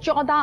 14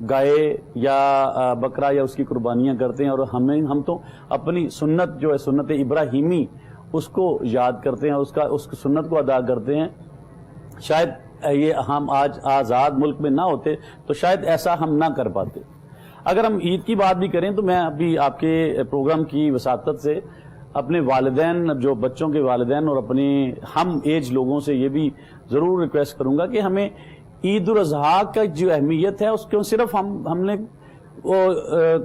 گائے یا بکرا یا اس کی قربانیاں کرتے ہیں، اور ہم تو اپنی سنت جو ہے سنت ابراہیمی اس کو یاد کرتے ہیں، اس سنت کو ادا کرتے ہیں. شاید یہ ہم آج آزاد ملک میں نہ ہوتے تو شاید ایسا ہم نہ کر پاتے. اگر ہم عید کی بات بھی کریں تو میں ابھی آپ کے پروگرام کی وساطت سے اپنے والدین، جو بچوں کے والدین اور اپنے ہم ایج لوگوں سے یہ بھی ضرور ریکویسٹ کروں گا کہ ہمیں عید الاضحیٰ کا جو اہمیت ہے اس کو صرف ہم نے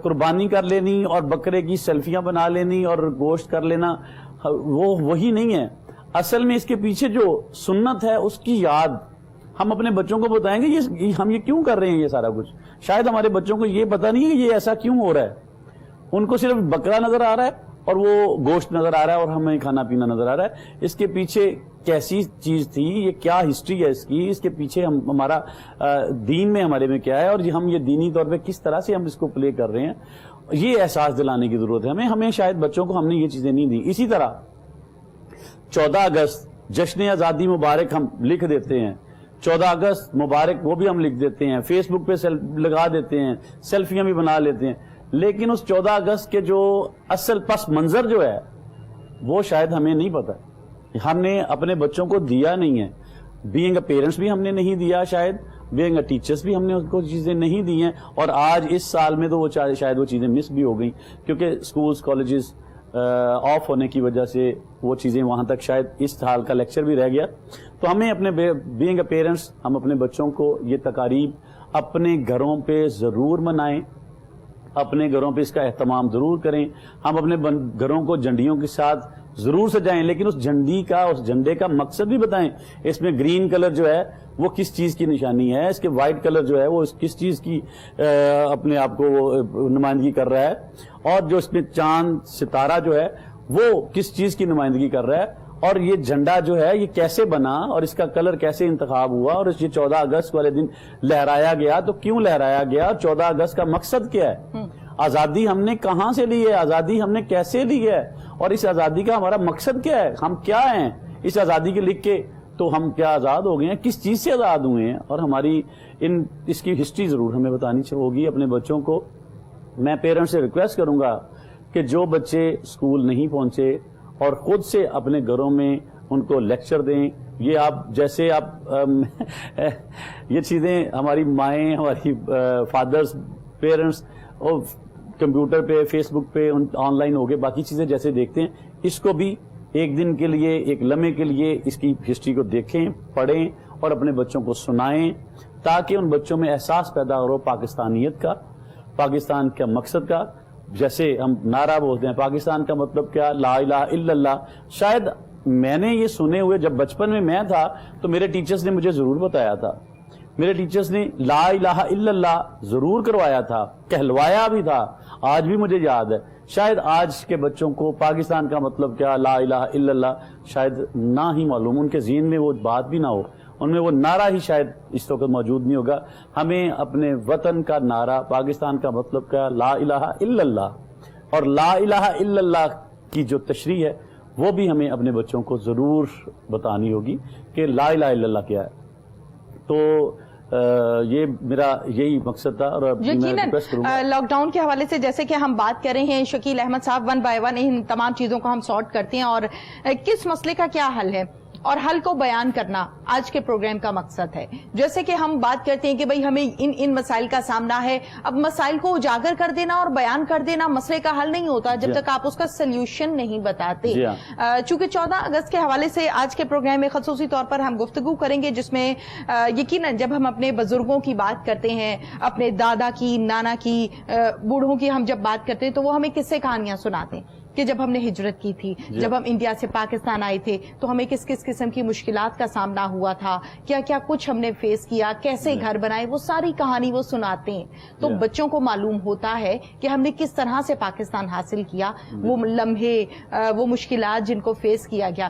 قربانی کر لینی اور بکرے کی سیلفیاں بنا لینی اور گوشت کر لینا، وہی نہیں ہے. اصل میں اس کے پیچھے جو سنت ہے اس کی یاد ہم اپنے بچوں کو بتائیں گے. ہم یہ کیوں کر رہے ہیں یہ سارا کچھ؟ شاید ہمارے بچوں کو یہ پتہ نہیں ہے کہ یہ ایسا کیوں ہو رہا ہے. ان کو صرف بکرا نظر آ رہا ہے اور وہ گوشت نظر آ رہا ہے اور ہمیں کھانا پینا نظر آ رہا ہے. اس کے پیچھے کیسی چیز تھی، یہ کیا ہسٹری ہے اس کے پیچھے ہمارا دین میں ہمارے میں کیا ہے، اور ہم یہ دینی طور پہ کس طرح سے ہم اس کو پلے کر رہے ہیں، یہ احساس دلانے کی ضرورت ہے ہمیں شاید بچوں کو ہم نے یہ چیزیں نہیں دی. اسی طرح 14 اگست جشن آزادی مبارک ہم لکھ دیتے ہیں، 14 اگست مبارک وہ بھی ہم لکھ دیتے ہیں، فیس بک پہ لگا دیتے ہیں، سیلفیاں بھی بنا لیتے ہیں، لیکن اس 14 اگست کے جو اصل پس منظر جو ہے وہ شاید ہمیں نہیں پتا. ہم نے اپنے بچوں کو دیا نہیں ہے. بینگ اے پیرنٹس بھی ہم نے نہیں دیا، شاید بینگ اے ٹیچرس بھی ہم نے اس کو چیزیں نہیں دی ہیں. اور آج اس سال میں تو شاید وہ چیزیں مس بھی ہو گئیں، کیونکہ سکولز کالجز آف ہونے کی وجہ سے وہ چیزیں وہاں تک شاید اس سال کا لیکچر بھی رہ گیا. تو ہمیں اپنے بینگ اے پیرنٹس ہم اپنے بچوں کو یہ تقاریب اپنے گھروں پہ ضرور منائیں، اپنے گھروں پہ اس کا اہتمام ضرور کریں. ہم اپنے گھروں کو جھنڈیوں کے ساتھ ضرور سجائیں، لیکن اس جھنڈے کا مقصد بھی بتائیں. اس میں گرین کلر جو ہے وہ کس چیز کی نشانی ہے، اس کے وائٹ کلر جو ہے وہ کس چیز کی اپنے آپ کو نمائندگی کر رہا ہے، اور جو اس میں چاند ستارہ جو ہے وہ کس چیز کی نمائندگی کر رہا ہے، اور یہ جھنڈا جو ہے یہ کیسے بنا اور اس کا کلر کیسے انتخاب ہوا، اور یہ 14 اگست والے دن لہرایا گیا تو کیوں لہرایا گیا، 14 اگست کا مقصد کیا ہے، آزادی ہم نے کہاں سے لی ہے، آزادی ہم نے کیسے لی ہے، اور اس آزادی کا ہمارا مقصد کیا ہے، ہم کیا ہیں اس آزادی کے لکھ کے تو ہم کیا آزاد ہو گئے ہیں، کس چیز سے آزاد ہوئے ہیں. اور ہماری اس کی ہسٹری ضرور ہمیں بتانی ہوگی اپنے بچوں کو. میں پیرنٹس سے ریکویسٹ کروں گا کہ جو بچے اسکول نہیں پہنچے اور خود سے اپنے گھروں میں ان کو لیکچر دیں. یہ آپ جیسے یہ چیزیں ہماری مائیں، ہماری فادرز، پیرنٹس اور کمپیوٹر پہ، فیس بک پہ، آن لائن ہو گئے، باقی چیزیں جیسے دیکھتے ہیں، اس کو بھی ایک دن کے لیے، ایک لمحے کے لیے اس کی ہسٹری کو دیکھیں، پڑھیں اور اپنے بچوں کو سنائیں، تاکہ ان بچوں میں احساس پیدا ہو پاکستانیت کا، پاکستان کا مقصد کا. جیسے ہم نعرہ بولتے ہیں پاکستان کا مطلب کیا، لا الہ الا اللہ. شاید میں نے یہ سنے ہوئے جب بچپن میں تھا تو میرے ٹیچرز نے مجھے ضرور بتایا تھا، میرے ٹیچرز نے لا الہ الا اللہ ضرور کروایا تھا، کہلوایا بھی تھا، آج بھی مجھے یاد ہے. شاید آج کے بچوں کو پاکستان کا مطلب کیا، لا الہ الا اللہ شاید نہ ہی معلوم، ان کے ذہن میں وہ بات بھی نہ ہو، ان میں وہ نعرہ ہی شاید اس وقت موجود نہیں ہوگا. ہمیں اپنے وطن کا نعرہ، پاکستان کا مطلب کیا، لا الہ الا اللہ، اور لا الہ الا اللہ کی جو تشریح ہے وہ بھی ہمیں اپنے بچوں کو ضرور بتانی ہوگی کہ لا الہ الا اللہ کیا ہے. تو یہ میرا یہی مقصد تھا. اور یقیناً لاک ڈاؤن کے حوالے سے جیسے کہ ہم بات کر رہے ہیں شکیل احمد صاحب، 1 بائی 1 ان تمام چیزوں کو ہم سارٹ کرتے ہیں، اور کس مسئلے کا کیا حل ہے اور حل کو بیان کرنا آج کے پروگرام کا مقصد ہے. جیسے کہ ہم بات کرتے ہیں کہ بھئی ہمیں ان مسائل کا سامنا ہے، اب مسائل کو اجاگر کر دینا اور بیان کر دینا مسئلے کا حل نہیں ہوتا جب تک آپ اس کا سلیوشن نہیں بتاتے. چونکہ 14 اگست کے حوالے سے آج کے پروگرام میں خصوصی طور پر ہم گفتگو کریں گے، جس میں یقیناً جب ہم اپنے بزرگوں کی بات کرتے ہیں، اپنے دادا کی، نانا کی، بوڑھوں کی ہم جب بات کرتے ہیں تو وہ ہمیں قصے کہانیاں سناتے ہیں کہ جب ہم نے ہجرت کی تھی، جب ہم انڈیا سے پاکستان آئے تھے تو ہمیں کس کس قسم کی مشکلات کا سامنا ہوا تھا، کیا کیا کچھ ہم نے فیس کیا، کیسے گھر بنائے، وہ ساری کہانی وہ سناتے ہیں. تو بچوں کو معلوم ہوتا ہے کہ ہم نے کس طرح سے پاکستان حاصل کیا، وہ لمحے، وہ مشکلات جن کو فیس کیا گیا.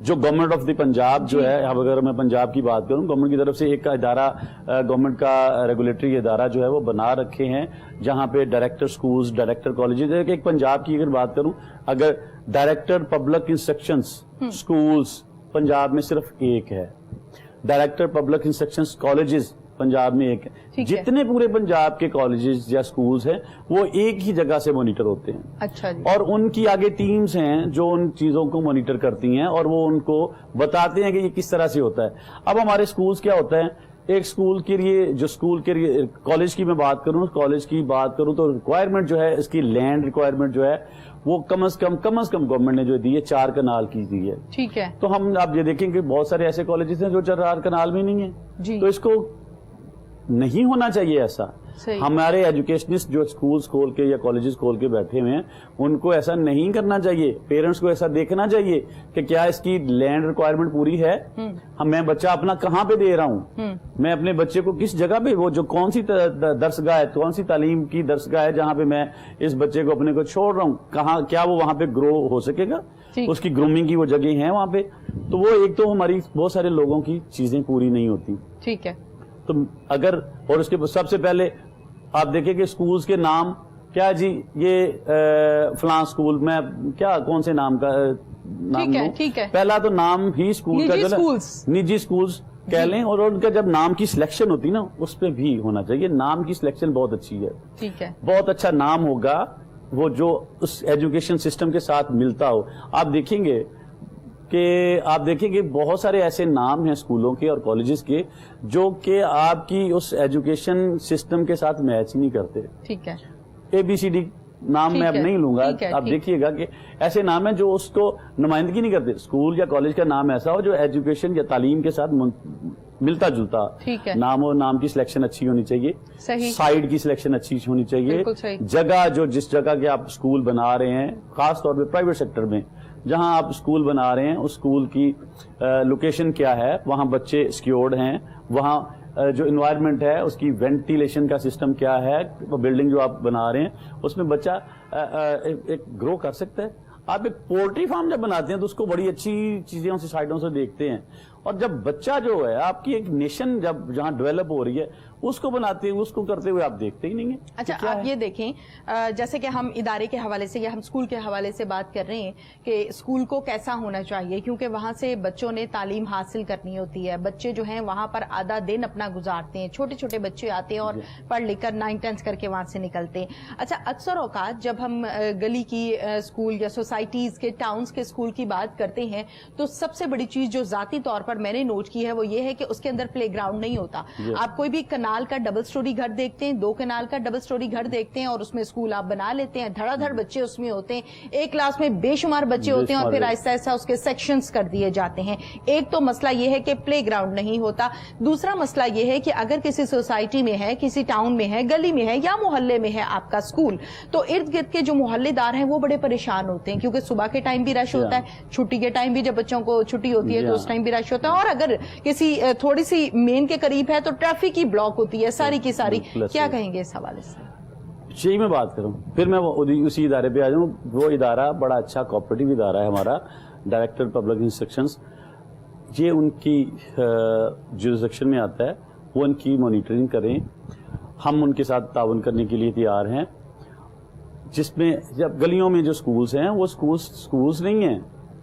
جو گورنمنٹ آف دی پنجاب جو ہے، اب اگر میں پنجاب کی بات کروں، گورنمنٹ کی طرف سے ایک ادارہ، گورنمنٹ کا ریگولیٹری ادارہ جو ہے وہ بنا رکھے ہیں، جہاں پہ ڈائریکٹر سکولز، ڈائریکٹر کالجز، ایک پنجاب کی اگر بات کروں، اگر director public instructions schools Punjab میں صرف ایک ہے، director public instructions colleges Punjab میں ایک ہے، جتنے پورے پنجاب کے کالجز یا سکولز ہیں وہ ایک ہی جگہ سے مانیٹر ہوتے ہیں۔ اچھا جی۔ اور ان کی آگے ٹیمز ہیں جو ان چیزوں کو مانیٹر کرتی ہیں اور وہ ان کو بتاتے ہیں کہ یہ کس طرح سے ہوتا ہے۔ اب ہمارے سکولز کیا ہوتا ہے، ایک سکول کے لیے، جو سکول کے لیے، کالج کی میں بات کروں، کالج کی بات کروں تو ریکوائرمنٹ جو ہے، اس کی لینڈ ریکوائرمنٹ جو ہے وہ کم از کم گورنمنٹ نے جو دی ہے 4 کنال کی دی ہے۔ ٹھیک ہے۔ تو ہم آپ یہ دیکھیں کہ بہت سارے ایسے کالجز ہیں جو 4 کنال میں نہیں ہیں جی۔ تو اس کو نہیں ہونا چاہیے ایسا۔ ہمارے ایجوکیشنسٹ جو سکولز کھول کے یا کالجز کھول کے بیٹھے ہوئے ہیں ان کو ایسا نہیں کرنا چاہیے، پیرنٹس کو ایسا دیکھنا چاہیے کہ کیا اس کی لینڈ ریکوائرمنٹ پوری ہے، میں بچہ اپنا کہاں پہ دے رہا ہوں، میں اپنے بچے کو کس جگہ پہ، وہ جو کون سی درسگاہ ہے، کون سی تعلیم کی درسگاہ ہے جہاں پہ میں اس بچے کو اپنے کو چھوڑ رہا ہوں، کہاں کیا وہ وہاں پہ گرو ہو سکے گا، اس کی گرومنگ کی وہ جگہ ہیں وہاں پہ۔ تو وہ ایک تو ہماری بہت سارے لوگوں کی چیزیں پوری نہیں ہوتی۔ ٹھیک ہے۔ تو اگر، اور اس کے سب سے پہلے آپ دیکھیں کہ سکولز کے نام کیا جی، یہ فلاں سکول، میں کیا کون سے نام کا نام لوں، پہلا تو نام ہی سکول کا جو نجی سکولز کہہ لیں، اور ان کا جب نام کی سلیکشن ہوتی نا اس پہ بھی ہونا چاہیے، نام کی سلیکشن بہت اچھی ہے۔ ٹھیک ہے۔ بہت اچھا نام ہوگا وہ جو اس ایجوکیشن سسٹم کے ساتھ ملتا ہو۔ آپ دیکھیں گے بہت سارے ایسے نام ہیں اسکولوں کے اور کالجز کے جو کہ آپ کی اس ایجوکیشن سسٹم کے ساتھ میچ ہی نہیں کرتے۔ ٹھیک ہے۔ ABCD نام میں اب نہیں لوں گا، آپ دیکھیے گا کہ ایسے نام ہیں جو اس کو نمائندگی نہیں کرتے۔ اسکول یا کالج کا نام ایسا ہو جو ایجوکیشن یا تعلیم کے ساتھ ملتا جلتا نام ہو، نام کی سلیکشن اچھی ہونی چاہیے، سائڈ کی سلیکشن اچھی ہونی چاہیے، جگہ جو جس جگہ کے آپ اسکول بنا رہے ہیں، خاص طور پہ پرائیویٹ سیکٹر میں جہاں آپ اسکول بنا رہے ہیں اس اسکول کی لوکیشن کیا ہے، وہاں بچے سیکیورڈ ہیں، وہاں جو انوائرمنٹ ہے اس کی وینٹیلیشن کا سسٹم کیا ہے، بلڈنگ جو آپ بنا رہے ہیں اس میں بچہ ایک گرو کر سکتا ہے۔ آپ ایک پولٹری فارم جب بناتے ہیں تو اس کو بڑی اچھی چیزیں اس سائڈوں سے دیکھتے ہیں، اور جب بچہ جو ہے آپ کی ایک نیشن جب جہاں ڈیولپ ہو رہی ہے اس کو بناتے ہوئے، اس کو کرتے ہوئے آپ دیکھتے ہی نہیں ہیں۔ اچھا، آپ یہ دیکھیں جیسے کہ ہم ادارے کے حوالے سے یا ہم اسکول کے حوالے سے بات کر رہے ہیں کہ اسکول کو کیسا ہونا چاہیے، کیونکہ وہاں سے بچوں نے تعلیم حاصل کرنی ہوتی ہے، بچے جو ہیں وہاں پر آدھا دن اپنا گزارتے ہیں، چھوٹے چھوٹے بچے آتے ہیں اور پڑھ لکھ کر 9th 10th کر کے وہاں سے نکلتے ہیں۔ اچھا، اکثر اوقات جب ہم گلی کی اسکول یا سوسائٹیز کے، ٹاؤنز کے اسکول کی بات کرتے ہیں تو سب سے بڑی چیز جو ذاتی طور پر میں نے نوٹ کی ہے وہ یہ ہے کہ اس کے اندر پلے گراؤنڈ نہیں ہوتا۔ آپ کوئی بھی کنال کا ڈبل سٹوری گھر دیکھتے ہیں، 2 کنال کا ڈبل سٹوری گھر دیکھتے ہیں اور اس میں اسکول آپ بنا لیتے ہیں، دھڑا دھڑ بچے اس میں ہوتے ہیں، ایک کلاس میں بے شمار بچے ہوتے ہیں اور پھر آہستہ آہستہ اس کے سیکشنز کر دیے جاتے ہیں۔ ایک تو مسئلہ یہ ہے کہ پلے گراؤنڈ نہیں ہوتا، دوسرا مسئلہ یہ ہے کہ اگر کسی سوسائٹی میں ہے، کسی ٹاؤن میں ہے، گلی میں ہے یا محلے میں ہے آپ کا اسکول، تو ارد گرد کے جو محلے دار ہیں وہ بڑے پریشان ہوتے ہیں، کیونکہ صبح کے ٹائم بھی رش ہوتا ہے، چھٹی کے ٹائم بھی جب بچوں کو چھٹی ہوتی ہے تو اس ٹائم بھی رش ہوتا ہے، اور اگر کسی تھوڑی سی مین کے قریب ہے تو ٹریفک کی بلاک ہوتی ہے ساری کی ساری۔ کیا کہیں گے اس حوالے سے؟ یہی میں بات کروں، پھر میں اسی ادارے پہ آ جاؤں۔ وہ ادارہ بڑا اچھا کوآپریٹو ادارہ ہے ہمارا، ڈائریکٹر پبلک انسٹرکشنز، یہ ان کی جورسڈکشن میں آتا ہے، وہ ان کی مانیٹرنگ کریں، ہم ان کے ساتھ تعاون کرنے کے لیے تیار ہیں۔ جس میں جب گلیوں میں جو سکولز ہیں وہ سکولز نہیں ہیں،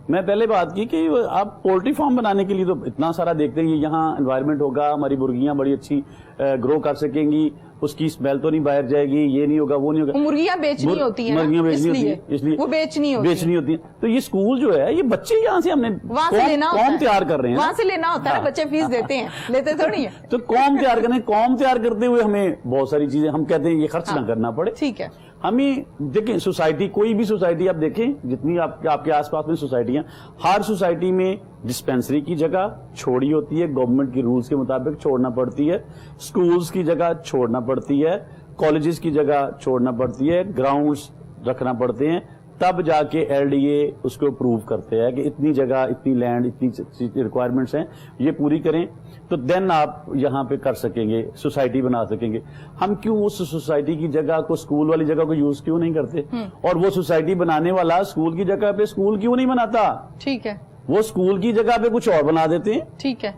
میں پہلے بات کی کہ آپ پولٹری فارم بنانے کے لیے تو اتنا سارا دیکھتے ہیں، یہاں انوائرمنٹ ہوگا، ہماری مرغیاں بڑی اچھی گرو کر سکیں گی، اس کی اسمیل تو نہیں باہر جائے گی، یہ نہیں ہوگا، وہ نہیں ہوگا۔ مرغیاں بیچنی ہوتی ہیں، مرغیاں بیچنی ہوتی ہیں، اس لیے وہ بیچنی ہوتی ہیں۔ تو یہ اسکول جو ہے، یہ بچے یہاں سے ہم نے قوم تیار کر رہے ہیں، وہاں سے لینا ہوتا ہے، بچے فیس دیتے ہیں، لیتے تھوڑی ہیں۔ تو قوم تیار کرنے، قوم تیار کرتے ہوئے ہمیں بہت ساری چیزیں، ہم کہتے ہیں یہ خرچ نہ کرنا پڑے۔ ٹھیک ہے۔ ہمیں دیکھیں، سوسائٹی، کوئی بھی سوسائٹی آپ دیکھیں، جتنی آپ کے آس پاس میں سوسائٹیاں، ہر سوسائٹی میں ڈسپینسری کی جگہ چھوڑی ہوتی ہے، گورنمنٹ کی رولز کے مطابق چھوڑنا پڑتی ہے، سکولز کی جگہ چھوڑنا پڑتی ہے، کالجز کی جگہ چھوڑنا پڑتی ہے، گراؤنڈز رکھنا پڑتے ہیں، تب جا کے LDA اس کو اپروو کرتے ہیں کہ اتنی جگہ، اتنی لینڈ، اتنی ریکوائرمنٹس ہیں، یہ پوری کریں تو دین آپ یہاں پہ کر سکیں گے، سوسائٹی بنا سکیں گے۔ ہم کیوں اس سوسائٹی کی جگہ کو، اسکول والی جگہ کو یوز کیوں نہیں کرتے، اور وہ سوسائٹی بنانے والا اسکول کی جگہ پہ اسکول کیوں نہیں بناتا؟ ٹھیک ہے، وہ اسکول کی جگہ پہ کچھ اور بنا دیتے ہیں, ٹھیک ہے,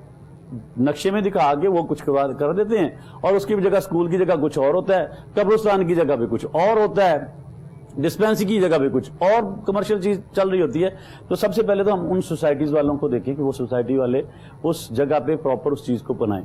نقشے میں دکھا کے وہ کچھ کر دیتے ہیں, اور اس کی جگہ اسکول کی جگہ کچھ اور ہوتا ہے, قبرستان کی جگہ پہ کچھ اور ہوتا ہے, ڈسپینسری کی جگہ پہ کچھ اور کمرشل چیز چل رہی ہوتی ہے. تو سب سے پہلے تو ہم ان سوسائٹیز والوں کو دیکھیں کہ وہ سوسائٹی والے اس جگہ پہ پراپر اس چیز کو بنائیں.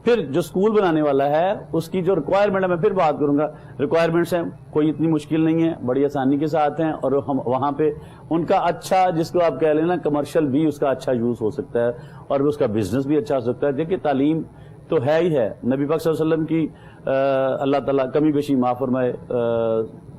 پھر جو اسکول بنانے والا ہے اس کی جو ریکوائرمنٹ ہے, میں پھر بات کروں گا, ریکوائرمنٹس ہیں کوئی اتنی مشکل نہیں ہے, بڑی آسانی کے ساتھ ہیں, اور ہم وہاں پہ ان کا اچھا, جس کو آپ کہہ لیں نا کمرشل بھی اس کا اچھا یوز ہو سکتا ہے, اور اس کا بزنس بھی اچھا ہو سکتا ہے. دیکھیے تعلیم تو ہے ہی ہے, نبی پاک صلی اللہ علیہ وسلم کی اللہ تعالیٰ کمی بیشی معاف فرمائے,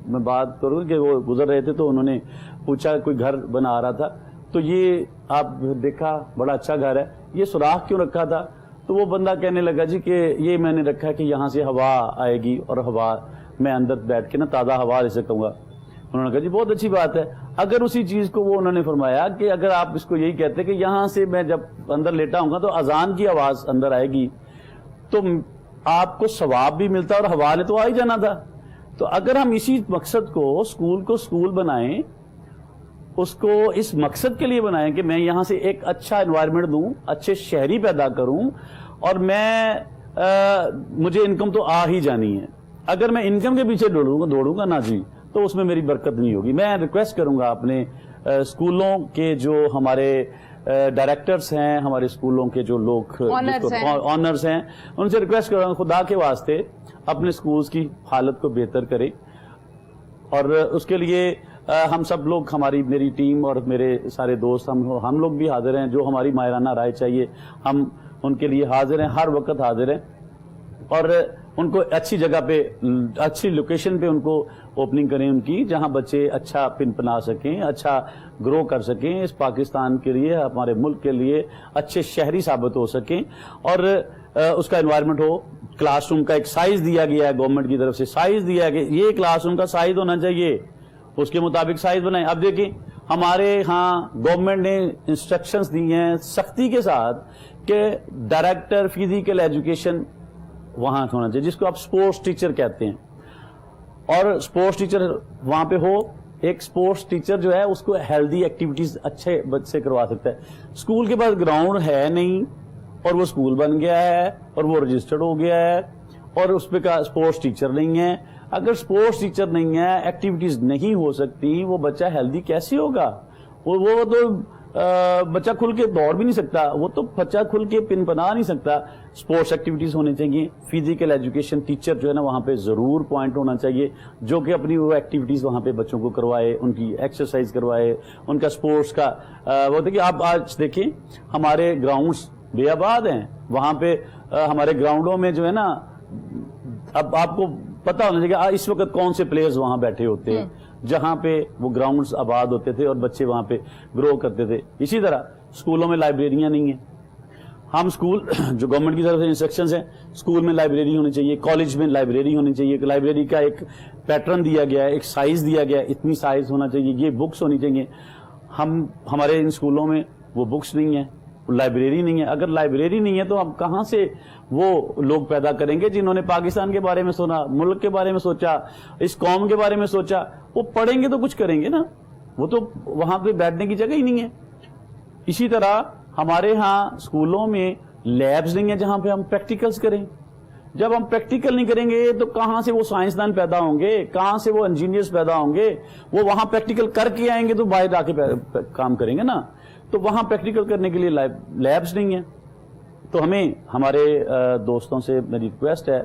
میں بات کروں کہ وہ گزر رہے تھے تو انہوں نے پوچھا, کوئی گھر بنا رہا تھا تو یہ آپ دیکھا بڑا اچھا گھر ہے, یہ سوراخ کیوں رکھا تھا؟ تو وہ بندہ کہنے لگا جی کہ یہ میں نے رکھا ہے کہ یہاں سے ہوا آئے گی اور ہوا میں اندر بیٹھ کے نا تازہ ہوا لے سکوں گا. انہوں نے کہا جی بہت اچھی بات ہے. اگر اسی چیز کو وہ انہوں نے فرمایا کہ اگر آپ اس کو یہی کہتے کہ یہاں سے میں جب اندر لیٹا ہوں گا تو اذان کی آواز اندر آئے گی تو آپ کو ثواب بھی ملتا اور ہوا نے تو آ ہی جانا تھا. تو اگر ہم اسی مقصد کو اسکول بنائیں, اس کو اس مقصد کے لیے بنائیں کہ میں یہاں سے ایک اچھا انوائرمنٹ دوں, اچھے شہری پیدا کروں, اور میں مجھے انکم تو آ ہی جانی ہے. اگر میں انکم کے پیچھے دوڑوں گا نا جی, تو اس میں میری برکت نہیں ہوگی. میں ریکویسٹ کروں گا اپنے اسکولوں کے جو ہمارے ڈائریکٹرز ہیں, ہمارے اسکولوں کے جو لوگ آنرز ہیں, ان سے ریکویسٹ کروں گا خدا کے واسطے اپنے اسکولز کی حالت کو بہتر کریں. اور اس کے لیے ہم سب لوگ, میری ٹیم اور میرے سارے دوست, ہم لوگ بھی حاضر ہیں. جو ہماری ماہرانہ رائے چاہیے ہم ان کے لیے حاضر ہیں, ہر وقت حاضر ہیں, اور ان کو اچھی جگہ پہ, اچھی لوکیشن پہ ان کو اوپننگ کریں ان کی, جہاں بچے اچھا پنپنا سکیں, اچھا گرو کر سکیں, اس پاکستان کے لیے, ہمارے ملک کے لیے اچھے شہری ثابت ہو سکیں, اور اس کا انوائرمنٹ ہو. کلاس روم کا ایک سائز دیا گیا ہے, گورنمنٹ کی طرف سے سائز دیا ہے کہ یہ کلاس روم کا سائز ہونا چاہیے, اس کے مطابق سائز بنائیں. اب دیکھیں ہمارے ہاں گورنمنٹ نے انسٹرکشنز دی ہیں سختی کے ساتھ کہ ڈائریکٹر فزیکل ایجوکیشن وہاں ہونا چاہیے, جس کو آپ سپورٹس ٹیچر کہتے ہیں, اور سپورٹس ٹیچر وہاں پہ ہو. ایک سپورٹس ٹیچر جو ہے اس کو ہیلدی ایکٹیویٹیز اچھے بچے کروا سکتا ہے. اسکول کے پاس گراؤنڈ ہے نہیں, اور وہ اسکول بن گیا ہے, اور وہ رجسٹرڈ ہو گیا ہے, اور اس پہ کا سپورٹس ٹیچر نہیں ہے. اگر سپورٹس ٹیچر نہیں ہے, ایکٹیویٹیز نہیں ہو سکتی, وہ بچہ ہیلدی کیسے ہوگا؟ وہ تو بچہ کھل کے دوڑ بھی نہیں سکتا, وہ تو بچہ کھل کے پنپنا نہیں سکتا. سپورٹس ایکٹیویٹیز ہونے چاہیے. فزیکل ایجوکیشن ٹیچر جو ہے نا وہاں پہ ضرور پوائنٹ ہونا چاہیے, جو کہ اپنی وہ ایکٹیویٹیز وہاں پہ بچوں کو کروائے, ان کی ایکسرسائز کروائے, ان کا سپورٹس کا وہ دیکھیے. آپ آج دیکھیں ہمارے گراؤنڈس بے آباد ہیں, وہاں پہ ہمارے گراؤنڈوں میں جو ہے نا, اب آپ کو پتا ہونا چاہیے اس وقت کون سے پلیئرز وہاں بیٹھے ہوتے ہیں, جہاں پہ وہ گراؤنڈز آباد ہوتے تھے اور بچے وہاں پہ گرو کرتے تھے. اسی طرح اسکولوں میں لائبریریاں نہیں ہیں. ہم اسکول جو گورنمنٹ کی طرف سے انسٹرکشنز ہیں, اسکول میں لائبریری ہونی چاہیے, کالج میں لائبریری ہونی چاہیے. لائبریری کا ایک پیٹرن دیا گیا ہے, ایک سائز دیا گیا ہے, اتنی سائز ہونا چاہیے, یہ بکس ہونی چاہیے. ہمارے ان اسکولوں میں وہ بکس نہیں ہیں, لائبریری نہیں ہے. اگر لائبریری نہیں ہے تو ہم کہاں سے وہ لوگ پیدا کریں گے جنہوں نے پاکستان کے بارے میں سوچا, ملک کے بارے میں سوچا, اس قوم کے بارے میں سوچا؟ وہ پڑھیں گے تو کچھ کریں گے نا, وہ تو وہاں پہ بیٹھنے کی جگہ ہی نہیں ہے. اسی طرح ہمارے ہاں اسکولوں میں لیبز نہیں ہیں جہاں پہ ہم پریکٹیکلز کریں. جب ہم پریکٹیکل نہیں کریں گے تو کہاں سے وہ سائنسدان پیدا ہوں گے, کہاں سے وہ انجینئرز پیدا ہوں گے؟ وہ وہاں پریکٹیکل کر کے آئیں گے تو باہر آ کے کام کریں گے نا. تو وہاں پریکٹیکل کرنے کے لیے لیبز نہیں ہیں. تو ہمارے دوستوں سے میری ریکویسٹ ہے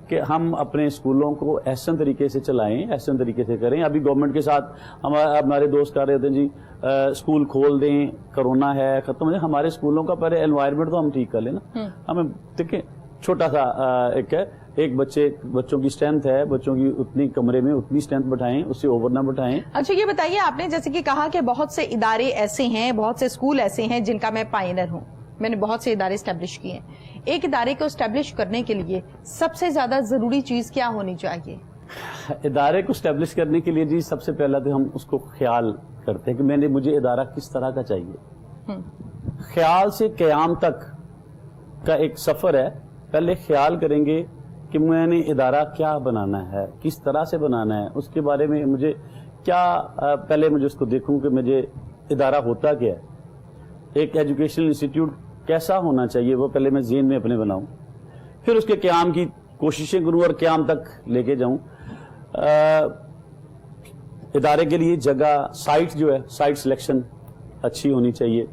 کہ ہم اپنے اسکولوں کو احسن طریقے سے چلائیں, احسن طریقے سے کریں. ابھی گورنمنٹ کے ساتھ ہمارے دوست کہہ رہے ہوتے ہیں جی اسکول کھول دیں, کرونا ہے ختم ہو جائے. ہمارے اسکولوں کا پہلے انوائرمنٹ تو ہم ٹھیک کر لیں نا. ہمیں دیکھیں چھوٹا سا ایک بچوں کی اسٹرینتھ ہے, بچوں کی اتنی کمرے میں اتنی اسٹرینتھ بٹھائیں, اس سے اوور نہ بٹھائیں. اچھا یہ بتائیے, آپ نے جیسے کہ کہا کہ بہت سے ادارے ایسے ہیں, بہت سے اسکول ایسے ہیں جن کا میں پائنر ہوں, میں نے بہت سے ادارے اسٹیبلش کیے ہیں. ایک ادارے کو اسٹیبلش کرنے کے لیے سب سے زیادہ ضروری چیز کیا ہونی چاہیے؟ ادارے کو اسٹیبلش کرنے کے لیے جی سب سے پہلا تو ہم اس کو خیال کرتے ہیں کہ مجھے ادارہ کس طرح کا چاہیے. خیال سے قیام تک کا ایک سفر ہے. پہلے خیال کریں گے کہ میں نے ادارہ کیا بنانا ہے, کس طرح سے بنانا ہے, اس کے بارے میں مجھے کیا, پہلے مجھے اس کو دیکھوں کہ مجھے ادارہ ہوتا کیا ہے. ایک ایجوکیشنل انسٹیٹیوٹ کیسا ہونا چاہیے وہ پہلے میں ذہن میں اپنے بناؤں, پھر اس کے قیام کی کوششیں کروں اور قیام تک لے کے جاؤں. ادارے کے لیے جگہ, سائٹ جو ہے, سائٹ سلیکشن اچھی ہونی چاہیے.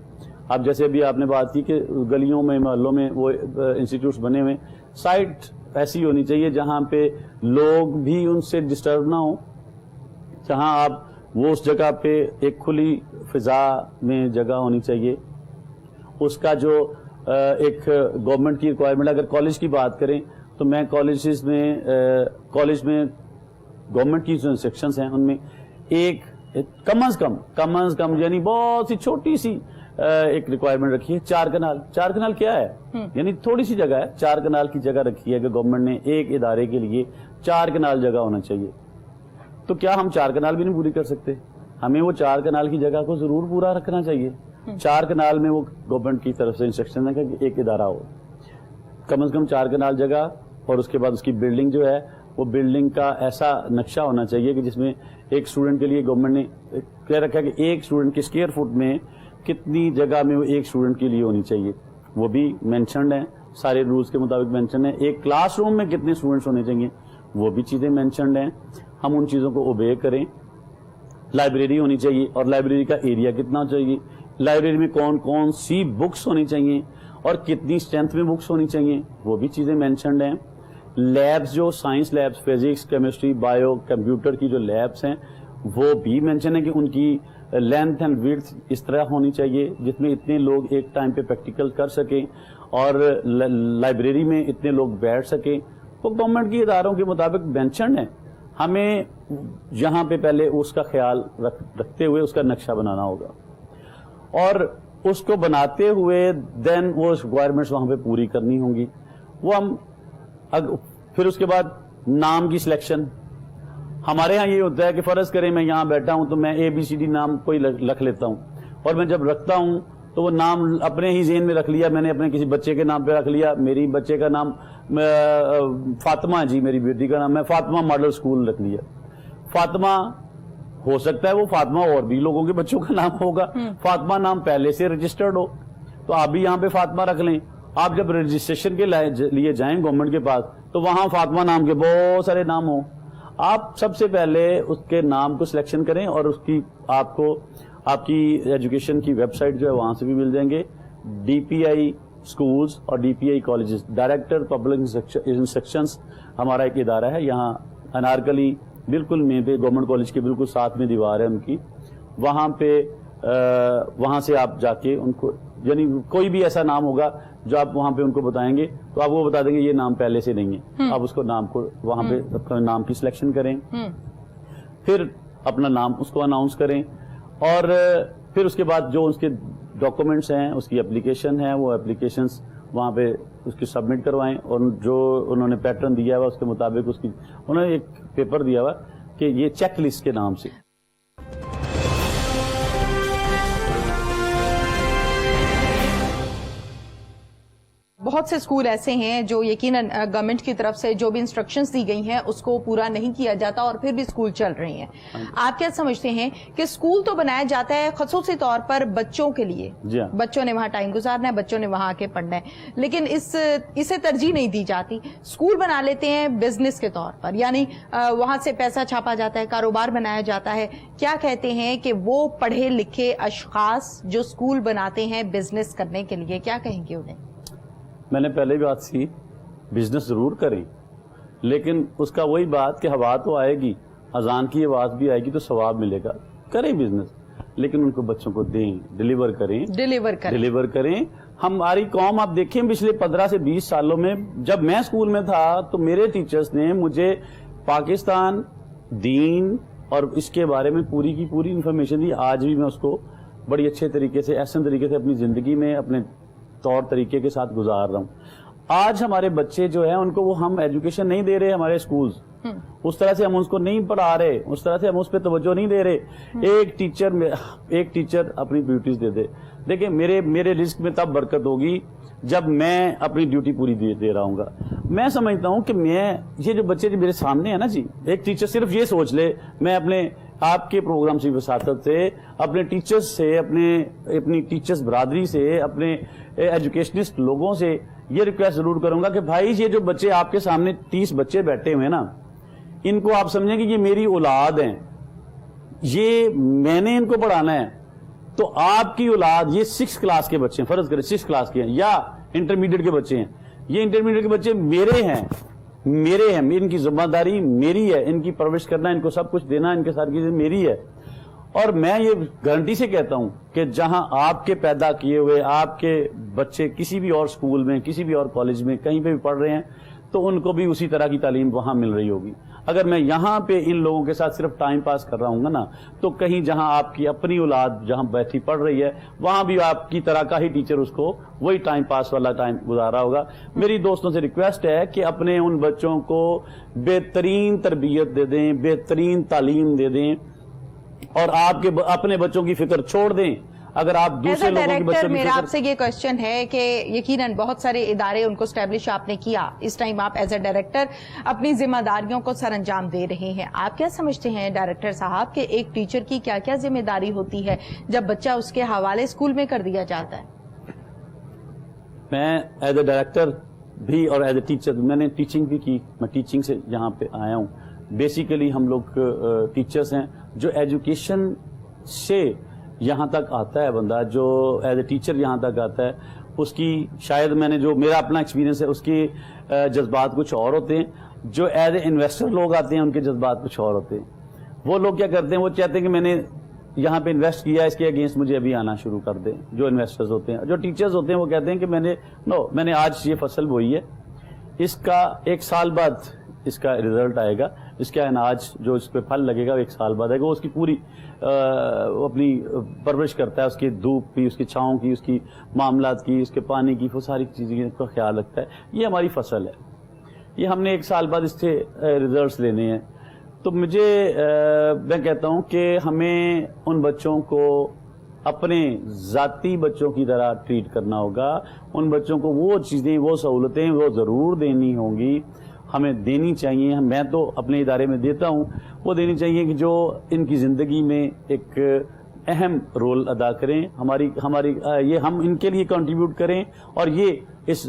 اب جیسے ابھی آپ نے بات کی کہ گلیوں میں, محلوں میں وہ انسٹیٹیوٹس بنے ہوئے, سائٹ ایسی ہونی چاہیے جہاں پہ لوگ بھی ان سے ڈسٹرب نہ ہوں, جہاں آپ وہ اس جگہ پہ ایک کھلی فضا میں جگہ ہونی چاہیے. اس کا جو ایک گورنمنٹ کی ریکوائرمنٹ, اگر کالج کی بات کریں تو میں کالج میں گورنمنٹ کی جو انسٹرکشنز ہیں ان میں ایک کم از کم یعنی بہت سی چھوٹی سی ایک ریکوائرمنٹ رکھی ہے, 4 کنال. 4 کنال کیا ہے؟ یعنی تھوڑی سی جگہ ہے, 4 کنال کی جگہ رکھی ہے کہ گورنمنٹ نے ایک ادارے کے لیے 4 کنال جگہ ہونا چاہیے. تو کیا ہم 4 کنال بھی نہیں پوری کر سکتے؟ ہمیں وہ 4 کنال کی جگہ کو ضرور پورا رکھنا چاہیے. 4 کنال میں وہ گورنمنٹ کی طرف سے انسٹرکشن ہے کہ ایک ادارہ ہو, کم از کم 4 کنال جگہ. اور اس کے بعد اس کی بلڈنگ جو ہے وہ بلڈنگ کا ایسا نقشہ ہونا چاہیے کہ جس میں ایک اسٹوڈنٹ کے لیے گورنمنٹ نے کہہ رکھا ہے کہ ایک اسٹوڈنٹ کے اسکوائر فٹ میں کتنی جگہ میں وہ ایک اسٹوڈنٹ کے لیے ہونی چاہیے, وہ بھی مینشنڈ ہیں, سارے رولز کے مطابق مینشنڈ ہیں. ایک کلاس روم میں کتنے اسٹوڈنٹس ہونے چاہیے وہ بھی چیزیں مینشنڈ ہیں. ہم ان چیزوں کو اوبے کریں. لائبریری ہونی چاہیے اور لائبریری کا ایریا کتنا چاہیے, لائبریری میں کون کون سی بکس ہونی چاہیے اور کتنی اسٹرینتھ میں بکس ہونی چاہیے وہ بھی چیزیں مینشنڈ ہیں. لیبس جو science labs, physics, chemistry, bio, computer کی جو لیبس ہیں وہ بھی مینشن ہے کہ ان کی لینتھ اینڈ ویڈتھ اس طرح ہونی چاہیے جس میں اتنے لوگ ایک ٹائم پہ پریکٹیکل کر سکیں اور لائبریری میں اتنے لوگ بیٹھ سکیں. وہ گورنمنٹ کی اداروں کے مطابق مینشنڈ ہیں. ہمیں یہاں پہ پہلے اس کا خیال رکھتے ہوئے اس کا نقشہ بنانا ہوگا اور اس کو بناتے ہوئے دین وہ ریکوائرمنٹس وہاں پہ پوری کرنی ہوں گی. وہ ہم پھر اس کے بعد نام کی سلیکشن. ہمارے ہاں یہ ہوتا ہے کہ فرض کریں میں یہاں بیٹھا ہوں تو میں ABCD نام کوئی لکھ لیتا ہوں, اور میں جب رکھتا ہوں تو وہ نام اپنے ہی ذہن میں رکھ لیا, میں نے اپنے کسی بچے کے نام پہ رکھ لیا. میری بچے کا نام فاطمہ, جی میری بیٹی کا نام, میں فاطمہ ماڈل اسکول رکھ لیا. فاطمہ ہو سکتا ہے وہ فاطمہ اور بھی لوگوں کے بچوں کا نام ہوگا. فاطمہ نام پہلے سے رجسٹرڈ ہو تو آپ بھی یہاں پہ فاطمہ رکھ لیں. آپ جب رجسٹریشن کے لیے جائیں گورنمنٹ کے پاس تو وہاں فاطمہ نام کے بہت سارے نام ہوں. آپ سب سے پہلے اس کے نام کو سلیکشن کریں اور اس کی آپ کو آپ کی ایجوکیشن کی ویب سائٹ جو ہے وہاں سے بھی مل جائیں گے. DPI اسکولز اور DPI colleges, director public instructions ہمارا ایک ادارہ ہے یہاں انارکلی بالکل میں پہ گورنمنٹ کالج کے بالکل ساتھ میں دیوار ہے ان کی. وہاں پہ وہاں سے آپ جا کے ان کو یعنی کوئی بھی ایسا نام ہوگا جو آپ وہاں پہ ان کو بتائیں گے تو آپ وہ بتا دیں گے یہ نام پہلے سے نہیں ہے. آپ اس کو نام کو وہاں پہ اپنا نام کی سلیکشن کریں, پھر اپنا نام اس کو اناؤنس کریں اور پھر اس کے بعد جو اس کے ڈاکومنٹس ہیں, اس کی اپلیکیشن ہے, وہ اپلیکیشنز وہاں پہ اس کی سبمٹ کروائیں اور جو انہوں نے پیٹرن دیا ہوا اس کے مطابق اس کی انہوں نے ایک پیپر دیا ہوا کہ یہ چیک لسٹ کے نام سے. بہت سے اسکول ایسے ہیں جو یقیناً گورنمنٹ کی طرف سے جو بھی انسٹرکشنز دی گئی ہیں اس کو پورا نہیں کیا جاتا اور پھر بھی اسکول چل رہے ہیں. آپ کیا سمجھتے ہیں کہ اسکول تو بنایا جاتا ہے خصوصی طور پر بچوں کے لیے, بچوں نے وہاں ٹائم گزارنا ہے, بچوں نے وہاں آ کے پڑھنا ہے, لیکن اسے ترجیح نہیں دی جاتی. اسکول بنا لیتے ہیں بزنس کے طور پر, یعنی وہاں سے پیسہ چھاپا جاتا ہے, کاروبار بنایا جاتا ہے. کیا کہتے ہیں کہ وہ پڑھے لکھے اشخاص جو اسکول بناتے ہیں بزنس کرنے کے لیے, کیا کہیں گے انہیں؟ میں نے پہلے بھی بات سی, بزنس ضرور کریں لیکن اس کا وہی بات کہ ہوا تو آئے گی, اذان کی آواز بھی آئے گی تو ثواب ملے گا. کریں بزنس لیکن ان کو بچوں کو دیں, ڈیلیور کریں. ہماری قوم آپ دیکھیں پچھلے 15 سے 20 سالوں میں جب میں اسکول میں تھا تو میرے ٹیچرز نے مجھے پاکستان, دین اور اس کے بارے میں پوری کی پوری انفارمیشن دی. آج بھی میں اس کو بڑی اچھے طریقے سے, احسن طریقے سے اپنی زندگی میں اپنے طور طریقے کے ساتھ گزار رہا ہوں. آج ہمارے بچے جو ہیں ان کو وہ ہم ایجوکیشن نہیں دے رہے, ہمارے اسکولز اس طرح سے ہم اس کو نہیں پڑھا رہے, اس طرح سے ہم اس پہ توجہ نہیں دے رہے. ایک ٹیچر اپنی ڈیوٹیز دے دے. دیکھیں میرے رزق میں تب برکت ہوگی جب میں اپنی ڈیوٹی پوری دے رہا ہوں گا. میں سمجھتا ہوں کہ یہ جو بچے جو میرے سامنے ہیں نا جی, ایک ٹیچر صرف یہ سوچ لے میں اپنے آپ کے پروگرام سے وساطت سے اپنے ٹیچرز سے اپنی ٹیچرز برادری سے اپنے ایجوکیشنسٹ لوگوں سے یہ ریکویسٹ ضرور کروں گا کہ بھائی یہ جو بچے آپ کے سامنے 30 بچے بیٹھے ہوئے نا ان کو آپ سمجھیں کہ یہ میری اولاد ہیں, یہ میں نے ان کو پڑھانا ہے. تو آپ کی اولاد یہ 6 کلاس کے بچے ہیں, فرض کریں 6 کلاس کے ہیں یا انٹرمیڈیٹ کے بچے ہیں, یہ انٹرمیڈیٹ کے بچے میرے ہیں, ان کی ذمہ داری میری ہے, ان کی پرورش کرنا, ان کو سب کچھ دینا, ان کے ساری چیزیں میری ہے. اور میں یہ گارنٹی سے کہتا ہوں کہ جہاں آپ کے پیدا کیے ہوئے آپ کے بچے کسی بھی اور اسکول میں, کسی بھی اور کالج میں, کہیں پہ بھی پڑھ رہے ہیں تو ان کو بھی اسی طرح کی تعلیم وہاں مل رہی ہوگی. اگر میں یہاں پہ ان لوگوں کے ساتھ صرف ٹائم پاس کر رہا ہوں گا نا, تو کہیں جہاں آپ کی اپنی اولاد جہاں بیٹھی پڑھ رہی ہے وہاں بھی آپ کی طرح کا ہی ٹیچر اس کو وہی ٹائم پاس والا ٹائم گزارا ہوگا. میری دوستوں سے ریکویسٹ ہے کہ اپنے ان بچوں کو بہترین تربیت دے دیں, بہترین تعلیم دے دیں, اور آپ کے اپنے بچوں کی فکر چھوڑ دیں. اگر آپ دوسرے لوگوں کے بچوں کی میرا آپ سے یہ کوشچن ہے کہ یقیناً بہت سارے ادارے ان کو اسٹیبلش آپ نے کیا, اس ٹائم آپ ایز اے ڈائریکٹر اپنی ذمہ داریوں کو سر انجام دے رہے ہیں. آپ کیا سمجھتے ہیں ڈائریکٹر صاحب کہ ایک ٹیچر کی کیا کیا ذمہ داری ہوتی ہے جب بچہ اس کے حوالے اسکول میں کر دیا جاتا ہے؟ میں ایز اے ڈائریکٹر بھی اور ایز اے ٹیچر میں نے ٹیچنگ بھی کی, میں ٹیچنگ سے یہاں پہ آیا ہوں. بیسیکلی ہم لوگ ٹیچرز ہیں جو ایجوکیشن سے یہاں تک آتا ہے بندہ, جو ایز اے ٹیچر یہاں تک آتا ہے, اس کی شاید میں نے جو میرا اپنا ایکسپیرینس ہے اس کے جذبات کچھ اور ہوتے ہیں. جو ایز اے انویسٹر لوگ آتے ہیں ان کے جذبات کچھ اور ہوتے ہیں. وہ لوگ کیا کرتے ہیں, وہ چاہتے ہیں کہ میں نے یہاں پہ انویسٹ کیا, اس کے اگینسٹ مجھے ابھی آنا شروع کر دیں. جو انویسٹرز ہوتے ہیں, جو ٹیچرز ہوتے ہیں وہ کہتے ہیں کہ میں نے آج یہ فصل بوئی ہے, اس کا 1 سال بعد اس کا ریزلٹ آئے گا, اس کا اناج جو اس پہ پھل لگے گا 1 سال بعد آئے گا. وہ اس کی پوری اپنی پرورش کرتا ہے, اس کی دھوپ کی, اس کی چھاؤں کی, اس کی معاملات کی, اس کے پانی کی, وہ ساری چیزیں کا خیال رکھتا ہے. یہ ہماری فصل ہے, یہ ہم نے 1 سال بعد اس سے ریزلٹس لینے ہیں. تو میں کہتا ہوں کہ ہمیں ان بچوں کو اپنے ذاتی بچوں کی طرح ٹریٹ کرنا ہوگا. ان بچوں کو وہ چیزیں, وہ سہولتیں وہ ضرور دینی ہوں گی, ہمیں دینی چاہیے. میں تو اپنے ادارے میں دیتا ہوں, وہ دینی چاہیے کہ جو ان کی زندگی میں ایک اہم رول ادا کریں. ہماری یہ ہم ان کے لیے کنٹریبیوٹ کریں, اور یہ اس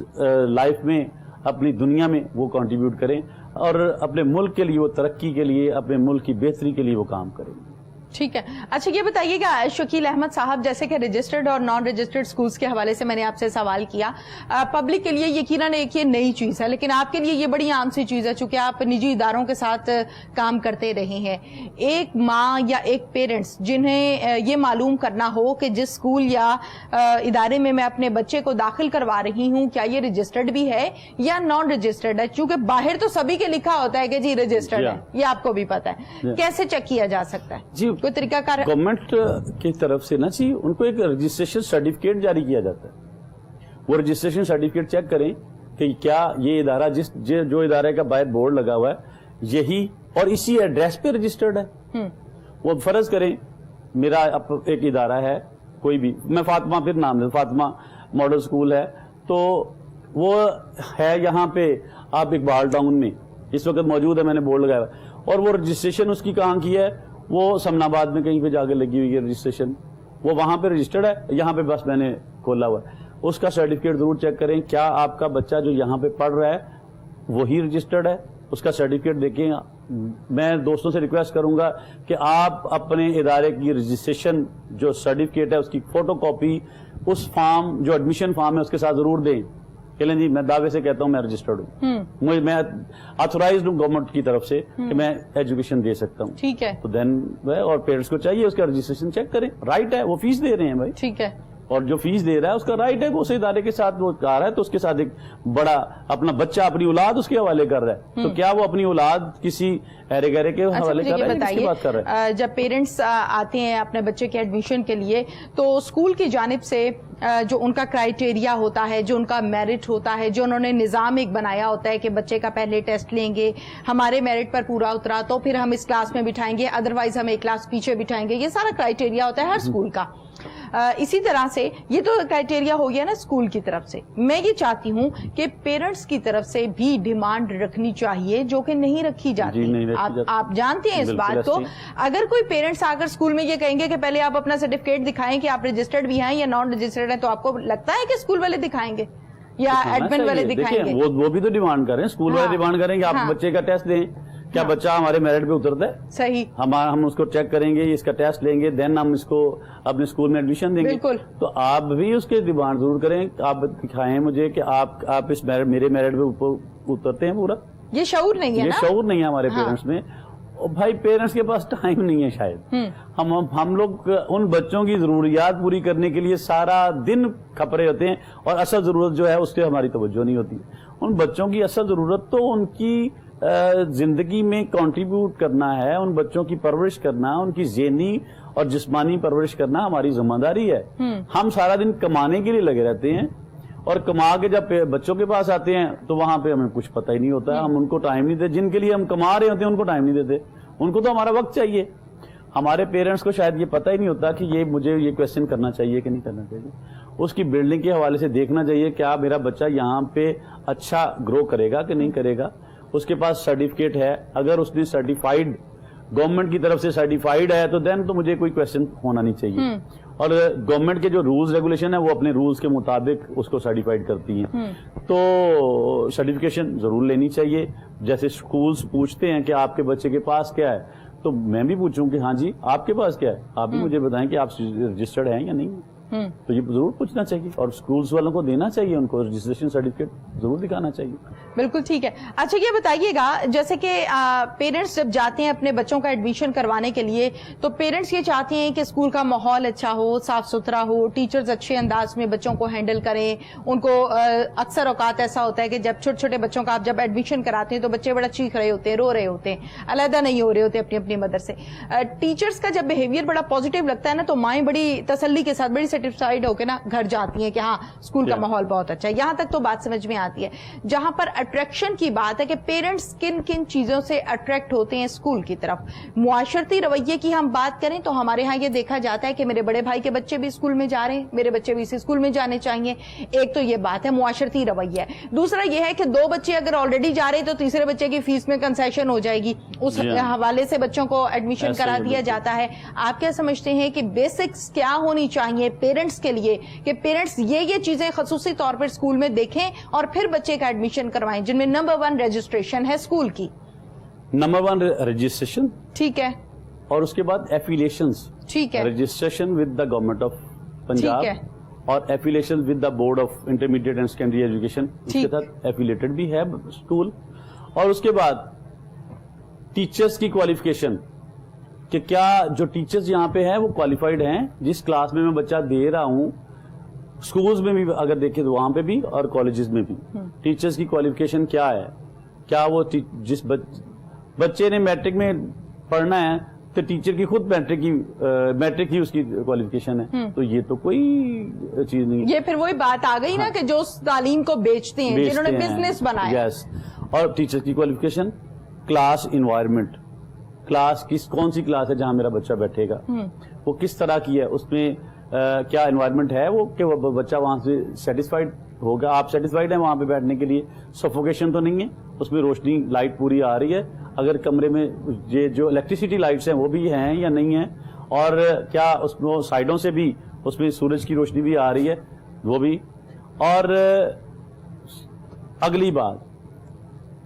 لائف میں اپنی دنیا میں وہ کنٹریبیوٹ کریں, اور اپنے ملک کے لیے, وہ ترقی کے لیے, اپنے ملک کی بہتری کے لیے وہ کام کریں. ٹھیک ہے. اچھا یہ بتائیے گا شکیل احمد صاحب, جیسے کہ رجسٹرڈ اور نان رجسٹرڈ سکولز کے حوالے سے میں نے آپ سے سوال کیا, پبلک کے لیے یقیناً ایک یہ نئی چیز ہے, لیکن آپ کے لیے یہ بڑی عام سی چیز ہے چونکہ آپ نجی اداروں کے ساتھ کام کرتے رہے ہیں. ایک ماں یا ایک پیرنٹس جنہیں یہ معلوم کرنا ہو کہ جس اسکول یا ادارے میں اپنے بچے کو داخل کروا رہی ہوں کیا یہ رجسٹرڈ بھی ہے یا نان رجسٹرڈ ہے, چونکہ باہر تو سبھی کے لکھا ہوتا ہے کہ جی رجسٹرڈ ہے, یہ آپ کو بھی پتا ہے, کیسے چیک کیا جا سکتا ہے؟ جی کوئی طریقہ کار گورنمنٹ کی طرف سے نا جی ان کو ایک رجسٹریشن سرٹیفکیٹ جاری کیا جاتا ہے. وہ رجسٹریشن سرٹیفکیٹ چیک کریں کہ کیا یہ ادارہ جو ادارے کا باہر بورڈ لگا ہوا ہے یہی اور اسی ایڈریس پہ رجسٹرڈ ہے. وہ فرض کریں میرا ایک ادارہ ہے کوئی بھی, میں فاطمہ پھر نام لیں, فاطمہ ماڈل اسکول ہے, تو وہ ہے یہاں پہ آپ اقبال ٹاؤن میں اس وقت موجود ہے, میں نے بورڈ لگایا ہوا, اور وہ رجسٹریشن اس کی کہاں کی ہے, وہ سمن آباد میں کہیں پہ جا کے لگی ہوئی ہے رجسٹریشن, وہ وہاں پہ رجسٹرڈ ہے, یہاں پہ بس میں نے کھولا ہوا ہے. اس کا سرٹیفکیٹ ضرور چیک کریں, کیا آپ کا بچہ جو یہاں پہ پڑھ رہا ہے وہی رجسٹرڈ ہے, اس کا سرٹیفکیٹ دیکھیں. میں دوستوں سے ریکویسٹ کروں گا کہ آپ اپنے ادارے کی رجسٹریشن جو سرٹیفکیٹ ہے اس کی فوٹو کاپی اس فارم جو ایڈمیشن فارم ہے اس کے ساتھ ضرور دیں. چلیں جی میں دعوے سے کہتا ہوں میں رجسٹرڈ ہوں, میں آتھورائزڈ ہوں گورنمنٹ کی طرف سے کہ میں ایجوکیشن دے سکتا ہوں. ٹھیک ہے. تو دین اور پیرنٹس کو چاہیے اس کا رجسٹریشن چیک کریں, رائٹ ہے, وہ فیس دے رہے ہیں بھائی. ٹھیک ہے. اور جو فیس دے رہا ہے اس کا رائٹ ہے کہ اس ادارے کے ساتھ وہ آ رہا ہے تو اس کے ساتھ ایک بڑا اپنا بچہ اپنی اولاد اس کے حوالے کر رہا ہے, تو کیا وہ اپنی اولاد کسی ایرے گہرے کے حوالے کر رہا ہے, کس کی بات کر رہا ہے؟ جب پیرنٹس آتے ہیں اپنے بچے کے ایڈمیشن کے لیے تو اسکول کی جانب سے جو ان کا کرائیٹیریا ہوتا ہے, جو ان کا میرٹ ہوتا ہے, جو انہوں نے نظام ایک بنایا ہوتا ہے کہ بچے کا پہلے ٹیسٹ لیں گے, ہمارے میرٹ پر پورا اترا تو پھر ہم اس کلاس میں بٹھائیں گے, ادروائز ہم ایک کلاس پیچھے بٹھائیں گے, یہ سارا کرائیٹیریا ہوتا ہے ہر اسکول کا. اسی طرح سے یہ تو کرائٹیریا ہو گیا نا اسکول کی طرف سے. میں یہ چاہتی ہوں کہ پیرنٹس کی طرف سے بھی ڈیمانڈ رکھنی چاہیے جو کہ نہیں رکھی جاتی. آپ جانتے ہیں اس بات کو. اگر کوئی پیرنٹس آ کر اسکول میں یہ کہیں گے کہ پہلے آپ اپنا سرٹیفکیٹ دکھائیں کہ آپ رجسٹرڈ بھی ہیں یا نان رجسٹرڈ ہیں, تو آپ کو لگتا ہے کہ اسکول والے دکھائیں گے یا ایڈمن والے دکھائیں گے؟ وہ بھی تو ڈیمانڈ کریں, اسکول والے ڈیمانڈ کریں کہ آپ بچے کا ٹیسٹ دیں, کیا بچہ ہمارے میرٹ پہ اترتا ہے؟ صحیح. ہم اس کو چیک کریں گے, اس کا ٹیسٹ لیں گے, دین ہم اس کو اپنے اسکول میں ایڈمیشن دیں گے. بالکل. تو آپ بھی اس کے ڈیمانڈ ضرور کریں, آپ دکھائیں مجھے کہ آپ اس میرے میرٹ پہ اترتے ہیں پورا. یہ شعور نہیں ہے, یہ شعور نہیں ہے ہمارے پیرنٹس میں. بھائی پیرنٹس کے پاس ٹائم نہیں ہے شاید. ہم لوگ ان بچوں کی ضروریات پوری کرنے کے لیے سارا دن کھپرے ہوتے ہیں, اور اصل ضرورت جو ہے اس پہ ہماری توجہ نہیں ہوتی. ان بچوں کی اصل ضرورت تو ان کی زندگی میں کنٹریبیوٹ کرنا ہے, ان بچوں کی پرورش کرنا, ان کی ذہنی اور جسمانی پرورش کرنا ہماری ذمہ داری ہے. ہم سارا دن کمانے کے لیے لگے رہتے ہیں, اور کما کے جب بچوں کے پاس آتے ہیں تو وہاں پہ ہمیں کچھ پتہ ہی نہیں ہوتا ہے. ہم ان کو ٹائم نہیں دیتے, جن کے لیے ہم کما رہے ہوتے ہیں ان کو ٹائم نہیں دیتے. ان کو تو ہمارا وقت چاہیے. ہمارے پیرنٹس کو شاید یہ پتہ ہی نہیں ہوتا کہ مجھے یہ کویسچن کرنا چاہیے کہ نہیں کرنا چاہیے. اس کی بلڈنگ کے حوالے سے دیکھنا چاہیے کیا میرا بچہ یہاں پہ اچھا گرو کرے گا کہ نہیں کرے گا. اس کے پاس سرٹیفکیٹ ہے, اگر اس نے سرٹیفائڈ گورنمنٹ کی طرف سے سرٹیفائڈ ہے تو دین تو مجھے کوئی کویسچن ہونا نہیں چاہیے. اور گورنمنٹ کے جو رولز ریگولیشن ہے وہ اپنے رولز کے مطابق اس کو سرٹیفائڈ کرتی ہیں. تو سرٹیفکیشن ضرور لینی چاہیے. جیسے اسکولز پوچھتے ہیں کہ آپ کے بچے کے پاس کیا ہے, تو میں بھی پوچھوں کہ ہاں جی آپ کے پاس کیا ہے, آپ بھی مجھے بتائیں کہ آپ رجسٹرڈ ہیں یا نہیں. تو یہ ضرور پوچھنا چاہیے, اور اسکولز والوں کو دینا چاہیے, ان کو رجسٹریشن سرٹیفکیٹ ضرور دکھانا چاہیے. بالکل ٹھیک ہے. اچھا یہ بتائیے گا, جیسے کہ پیرنٹس جب جاتے ہیں اپنے بچوں کا ایڈمیشن کروانے کے لیے, تو پیرنٹس یہ چاہتے ہیں کہ اسکول کا ماحول اچھا ہو, صاف ستھرا ہو, ٹیچرز اچھے انداز میں بچوں کو ہینڈل کریں. ان کو اکثر اوقات ایسا ہوتا ہے کہ جب چھوٹے چھوٹے بچوں کا آپ جب ایڈمیشن کراتے ہیں تو بچے بڑا چیخ رہے ہوتے ہیں, رو رہے ہوتے ہیں, علیحدہ نہیں ہو رہے ہوتے اپنی اپنی مدر سے. ٹیچرز کا جب بہیویئر بڑا پازیٹیو لگتا ہے نا, تو مائیں بڑی تسلی کے ساتھ بڑی سیٹسفائڈ ہو کے نا گھر جاتی ہیں کہ ہاں اسکول کا ماحول بہت اچھا ہے. یہاں تک تو بات سمجھ میں آتی ہے. جہاں پر اٹریکشن کی بات ہے کہ پیرنٹس کن کن چیزوں سے اٹریکٹ ہوتے ہیں اسکول کی طرف. معاشرتی رویے کی ہم بات کریں تو ہمارے ہاں یہ دیکھا جاتا ہے کہ میرے بڑے بھائی کے بچے بھی اسکول میں جا رہے ہیں, میرے بچے بھی اسی اسکول میں جانے چاہیے. ایک تو یہ بات ہے معاشرتی رویہ ہے. دوسرا یہ ہے کہ 2 بچے اگر آلریڈی جا رہے ہیں تو تیسرے بچے کی فیس میں کنسیشن ہو جائے گی, اس حوالے سے بچوں کو ایڈمیشن کرا دیا جاتا ہے. آپ کیا سمجھتے ہیں کہ بیسکس کیا ہونی چاہیے پیرنٹس کے لیے کہ پیرنٹس یہ چیزیں خصوصی طور پر اسکول میں دیکھیں اور پھر بچے کا ایڈمیشن کروائیں, جن میں نمبر 1 رجسٹریشن ہے اسکول کی. نمبر 1 رجسٹریشن, ٹھیک ہے, اور اس کے بعد ایفیلیشنز. ٹھیک ہے, registration with the government of Punjab, اور affiliation with the board of intermediate and secondary education, اس کے ساتھ ایفیلیٹڈ بھی ہے اسکول. اور اس کے بعد ٹیچرز کی کوالیفیکیشن, کہ کیا جو ٹیچرز یہاں پہ ہیں وہ کوالیفائڈ ہیں. جس کلاس میں بچہ دے رہا ہوں, اسکولز میں بھی اگر دیکھیں تو وہاں پہ بھی اور کالجز میں بھی ٹیچرز کی کوالیفیکیشن کیا ہے. کیا وہ جس بچے نے میٹرک میں پڑھنا ہے تو ٹیچر کی خود میٹرک ہی اس کی کوالیفیکیشن ہے, تو یہ تو کوئی چیز نہیں. یہ پھر وہی بات آ گئی نا کہ جو تعلیم کو بیچتے ہیں, جنہوں نے بزنس بنایا. یس. اور ٹیچر کی کوالیفیکیشن, کلاس انوائرمنٹ, کلاس کون سی کلاس ہے جہاں میرا بچہ بیٹھے گا, وہ کس طرح کی ہے, اس میں کیا انوائرمنٹ ہے وہ کہ وہ بچہ وہاں سے سیٹسفائڈ ہوگا. آپ سیٹسفائڈ ہیں وہاں پہ بیٹھنے کے لیے, سفوکیشن تو نہیں ہے, اس میں روشنی لائٹ پوری آ رہی ہے, اگر کمرے میں یہ جو الیکٹریسٹی لائٹس ہیں وہ بھی ہیں یا نہیں ہیں, اور کیا اس میں سائڈوں سے بھی اس میں سورج کی روشنی بھی آ رہی ہے وہ بھی. اور اگلی بات,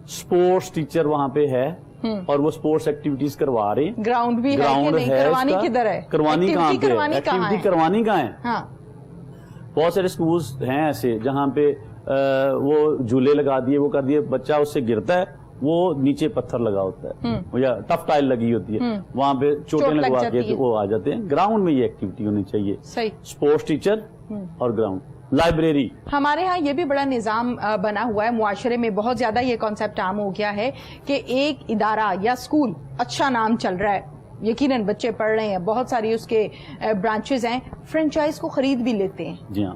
سپورٹس ٹیچر وہاں پہ ہے اور وہ سپورٹس ایکٹیویٹیز کروا رہے ہیں. گراؤنڈ بھی ہے, کروانی کدھر ہے, کروانی کہاں پہ, ایکٹیویٹی کروانی کہاں ہے. بہت سارے سکولز ہیں ایسے جہاں پہ وہ جھولے لگا دیے, وہ کر دیے, بچہ اس سے گرتا ہے, وہ نیچے پتھر لگا ہوتا ہے یا ٹف ٹائل لگی ہوتی ہے, وہاں پہ چوٹیں لگوا کے وہ آ جاتے ہیں. گراؤنڈ میں یہ ایکٹیویٹی ہونی چاہیے, سپورٹس ٹیچر اور گراؤنڈ. لائبریری, ہمارے ہاں یہ بھی بڑا نظام بنا ہوا ہے, معاشرے میں بہت زیادہ یہ کانسیپٹ عام ہو گیا ہے کہ ایک ادارہ یا اسکول اچھا نام چل رہا ہے, یقیناً بچے پڑھ رہے ہیں, بہت ساری اس کے برانچز ہیں, فرینچائز کو خرید بھی لیتے ہیں. جی ہاں,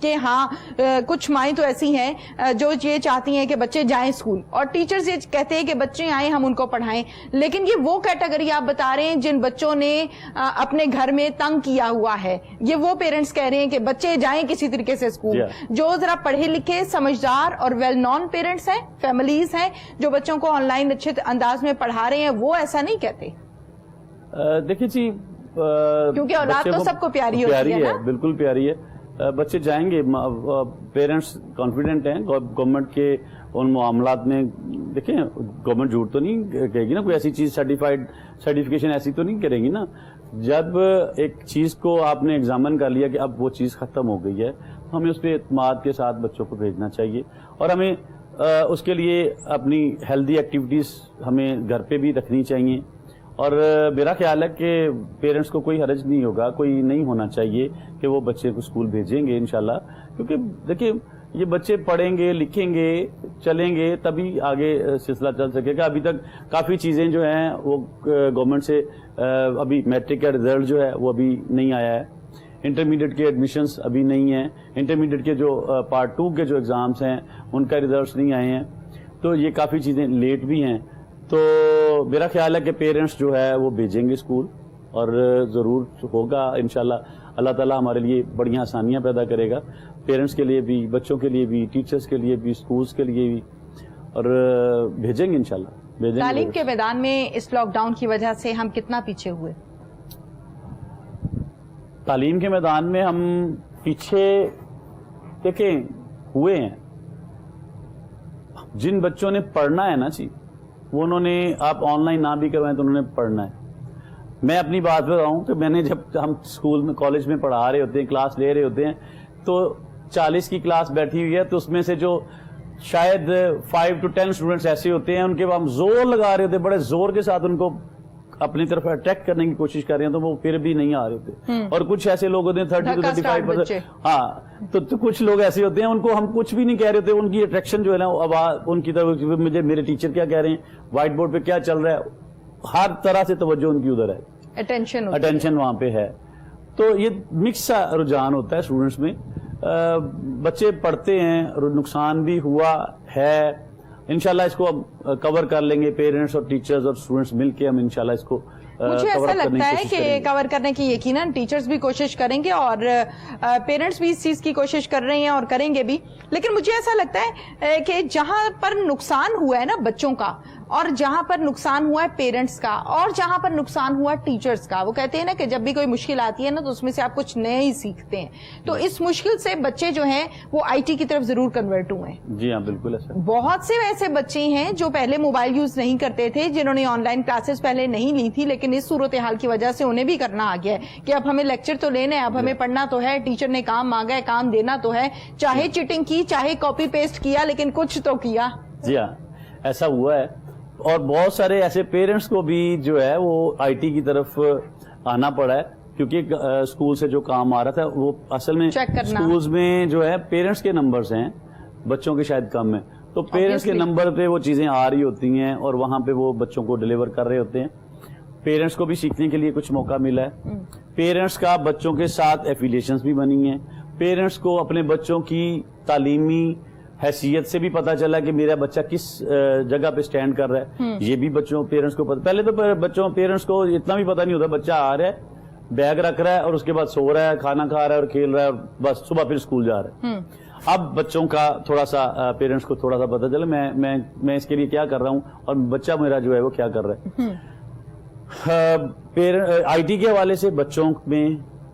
کہ ہاں کچھ مائیں تو ایسی ہیں جو یہ چاہتی ہیں کہ بچے جائیں اسکول اور ٹیچرز یہ کہتے ہیں کہ بچے آئیں ہم ان کو پڑھائیں, لیکن یہ وہ کیٹیگری آپ بتا رہے ہیں جن بچوں نے اپنے گھر میں تنگ کیا ہوا ہے. یہ وہ پیرنٹس کہہ رہے ہیں کہ بچے جائیں کسی طریقے سے اسکول, جو ذرا پڑھے لکھے سمجھدار اور ویل نون پیرنٹس ہیں, فیملیز ہیں جو بچوں کو آن لائن اچھے انداز میں پڑھا رہے ہیں, وہ ایسا نہیں کہتے. دیکھیے جی, کیونکہ اولاد تو سب کو پیاری ہوتی ہے نا, بالکل پیاری ہے. بچے جائیں گے, پیرنٹس کانفیڈنٹ ہیں گورنمنٹ کے ان معاملات میں. دیکھیں گورنمنٹ جھوٹ تو نہیں کہے گی نا, کوئی ایسی چیز سرٹیفکیشن ایسی تو نہیں کرے گی نا. جب ایک چیز کو آپ نے ایگزامن کر لیا کہ اب وہ چیز ختم ہو گئی ہے, ہمیں اس پہ اعتماد کے ساتھ بچوں کو بھیجنا چاہیے, اور ہمیں اس کے لیے اپنی ہیلدی ایکٹیویٹیز ہمیں گھر پہ بھی رکھنی چاہیے. اور میرا خیال ہے کہ پیرنٹس کو کوئی حرج نہیں ہوگا, کوئی نہیں ہونا چاہیے کہ وہ بچے کو اسکول بھیجیں گے انشاءاللہ, کیونکہ دیکھیں یہ بچے پڑھیں گے, لکھیں گے, چلیں گے, تبھی آگے سلسلہ چل سکے گا. ابھی تک کافی چیزیں جو ہیں وہ گورنمنٹ سے, ابھی میٹرک کا رزلٹ جو ہے وہ ابھی نہیں آیا ہے, انٹرمیڈیٹ کے ایڈمیشنز ابھی نہیں ہیں, انٹرمیڈیٹ کے جو پارٹ 2 کے جو ایگزامز ہیں ان کا رزلٹس نہیں آئے ہیں, تو یہ کافی چیزیں لیٹ بھی ہیں. تو میرا خیال ہے کہ پیرنٹس جو ہے وہ بھیجیں گے اسکول, اور ضرور ہوگا انشاءاللہ. اللہ تعالیٰ ہمارے لیے بڑی آسانیاں پیدا کرے گا, پیرنٹس کے لیے بھی, بچوں کے لیے بھی, ٹیچرز کے لیے بھی, اسکولز کے لیے بھی, اور بھیجیں گے انشاءاللہ. تعلیم کے میدان میں اس لاک ڈاؤن کی وجہ سے ہم کتنا پیچھے ہوئے؟ تعلیم کے میدان میں ہم پیچھے دیکھیں ہوئے ہیں. جن بچوں نے پڑھنا ہے نا جی, وہ انہوں نے, آپ آن لائن نہ بھی کروائیں تو انہوں نے پڑھنا ہے. میں اپنی بات بتاؤں کہ میں نے جب ہم اسکول میں کالج میں پڑھا رہے ہوتے ہیں, کلاس لے رہے ہوتے ہیں, تو 40 کی کلاس بیٹھی ہوئی ہے, تو اس میں سے جو شاید 5 to 10 اسٹوڈنٹس ایسے ہوتے ہیں ان کے ہم زور لگا رہے ہوتے ہیں, بڑے زور کے ساتھ ان کو اپنی طرف اٹریکٹ کرنے کی کوشش کر رہے ہیں, تو وہ پھر بھی نہیں آ رہے ہوتے. اور کچھ ایسے لوگ ہوتے ہیں 30 to 35%, ہاں, تو کچھ لوگ ایسے ہوتے ہیں ان کو ہم کچھ بھی نہیں کہہ رہے ہوتے, ان کی اٹریکشن جو ہے نا اب ان کی طرف, مجھے میرے ٹیچر کیا کہہ رہے ہیں, وائٹ بورڈ پہ کیا چل رہا ہے, ہر طرح سے توجہ ان کی ادھر ہے, اٹینشن وہاں پہ ہے. تو یہ مکس سا رجحان ہوتا ہے اسٹوڈنٹس میں. بچے پڑھتے ہیں, نقصان بھی ہوا ہے, انشاءاللہ اس کو اب کور کر لیں گے پیرنٹس اور ٹیچرز اور اسٹوڈنٹس مل کے, ہم انشاءاللہ اس کو مجھے ایسا لگتا ہے کہ کور کرنے کی یقیناً ٹیچرز بھی کوشش کریں گے اور پیرنٹس بھی اس چیز کی کوشش کر رہے ہیں اور کریں گے بھی. لیکن مجھے ایسا لگتا ہے کہ جہاں پر نقصان ہوا ہے نا بچوں کا, اور جہاں پر نقصان ہوا ہے پیرنٹس کا, اور جہاں پر نقصان ہوا ٹیچرز کا, وہ کہتے ہیں نا کہ جب بھی کوئی مشکل آتی ہے نا تو اس میں سے آپ کچھ نئے ہی سیکھتے ہیں. تو اس مشکل سے بچے جو ہیں وہ آئی ٹی کی طرف ضرور کنورٹ ہوئے ہیں. جی ہاں بالکل ایسا. بہت سے ایسے بچے ہیں جو پہلے موبائل یوز نہیں کرتے تھے, جنہوں نے آن لائن کلاسز پہلے نہیں لی تھی, لیکن اس صورتحال کی وجہ سے انہیں بھی کرنا آ گیا ہے کہ اب ہمیں لیکچر تو لینا ہے, اب ہمیں پڑھنا تو ہے, ٹیچر نے کام مانگا ہے, کام دینا تو ہے, چاہے چیٹنگ کی, چاہے کاپی پیسٹ کیا, لیکن کچھ تو کیا. جی ہاں ایسا ہوا ہے. اور بہت سارے ایسے پیرنٹس کو بھی جو ہے وہ آئی ٹی کی طرف آنا پڑا ہے, کیونکہ اسکول سے جو کام آ رہا تھا وہ اصل میں اسکولز میں جو ہے پیرنٹس کے نمبرز ہیں, بچوں کے شاید کم ہیں, تو پیرنٹس کے نمبر پہ وہ چیزیں آ رہی ہوتی ہیں اور وہاں پہ وہ بچوں کو ڈیلیور کر رہے ہوتے ہیں. پیرنٹس کو بھی سیکھنے کے لیے کچھ موقع ملا ہے. پیرنٹس کا بچوں کے ساتھ ایفیلیشنز بھی بنی ہیں. پیرنٹس کو اپنے بچوں کی تعلیمی حیثیت سے بھی پتا چلا کہ میرا بچہ کس جگہ پہ سٹینڈ کر رہا ہے. یہ بھی بچوں پیرنٹس کو پتا, پہلے تو پیرنٹس کو اتنا بھی پتا نہیں ہوتا, بچہ آ رہا ہے, بیگ رکھ رہا ہے اور اس کے بعد سو رہا ہے, کھانا کھا رہا ہے اور کھیل رہا ہے, اور بس صبح پھر اسکول جا رہا ہے. اب بچوں کا تھوڑا سا پیرنٹس کو تھوڑا سا پتا چلا میں اس کے لیے کیا کر رہا ہوں اور بچہ میرا جو ہے وہ کیا کر رہا ہے. آئی ٹی کے حوالے سے بچوں میں